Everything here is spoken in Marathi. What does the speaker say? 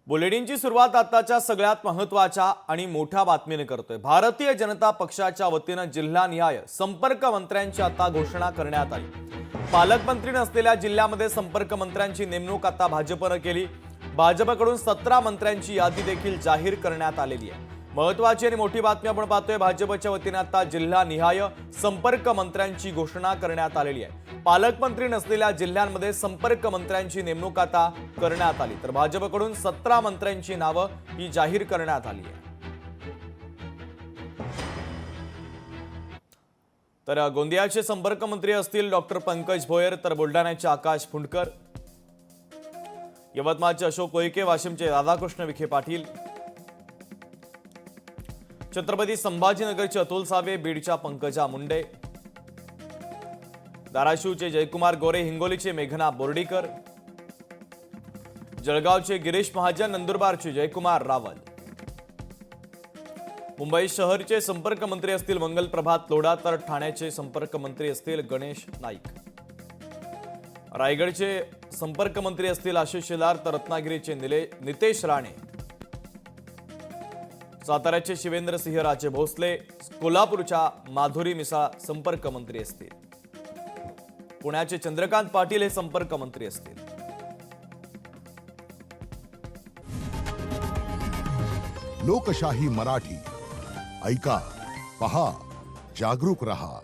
बुलेटिनची सुरुवात आताच्या सगळ्यात महत्त्वाच्या आणि मोठ्या बातमीने करतोय। भारतीय जनता पक्षाच्या वतीने जिल्हानिहाय संपर्क मंत्र्यांची आता घोषणा करण्यात आली। पालकमंत्री नसलेल्या जिल्ह्यामध्ये संपर्क मंत्र्यांची नेमणूक आता भाजपने केली। भाजपकडून 17 मंत्र्यांची यादी देखील जाहीर करण्यात आलेली आहे। महत्त्वाची आणि मोठी बातमी आपण पाहतोय। भाजपच्या वतीने आता जिल्हानिहाय संपर्क मंत्र्यांची घोषणा करण्यात आलेली आहे। पालकमंत्री नसलेल्या जिल्ह्यांमध्ये संपर्क मंत्र्यांची नेमणूक आता करण्यात आली, तर भाजपकडून 17 मंत्र्यांची नावे ही जाहीर करण्यात आली आहे। तर गोंदियाचे संपर्क मंत्री असतील डॉक्टर पंकज भोयर, तर बुलढाण्याचे आकाश फुंडकर, यवतमाळचे अशोक कोईके, वाशिमचे राधाकृष्ण विखे पाटील, छत्रपती संभाजीनगरचे अतुल सावे, बीडच्या पंकजा मुंडे, धाराशिवचे जयकुमार गोरे, हिंगोलीचे मेघना बोर्डीकर, जळगावचे गिरीश महाजन, नंदुरबारचे जयकुमार रावल, मुंबई शहरचे संपर्क मंत्री असतील मंगल प्रभात लोढा, तर ठाण्याचे संपर्क मंत्री असतील गणेश नाईक, रायगडचे संपर्क मंत्री असतील आशिष शेलार, तर रत्नागिरीचे नितेश राणे, साताऱ्याचे शिवेंद्रसिंह राजे भोसले, कोल्हापूरच्या माधुरी मिसाळ संपर्क मंत्री असतील, पुण्याचे चंद्रकांत पाटील हे संपर्क मंत्री असतील। लोकशाही मराठी ऐका, पहा, जागरूक रहा।